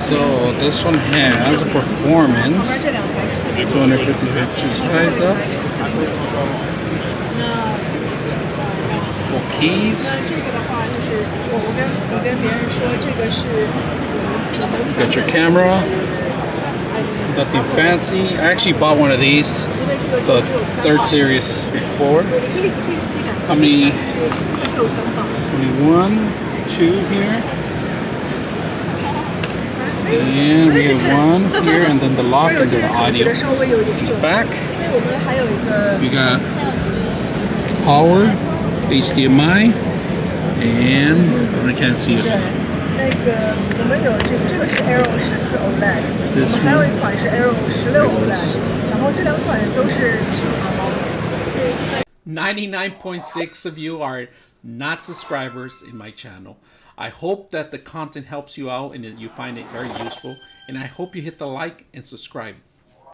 So this one has a performance 250 pictures rise up, full keys. Got your camera. Nothing fancy. I actually bought one of these, the 3rd series before. How many? Only 1, 2 here. And we have one here, and then the lock and the audio. In the back, we got power, HDMI, and I can't see it. This one. 99.6 of you are not subscribers in my channel. I hope that the content helps you out and that you find it very useful. And I hope you hit the like and subscribe.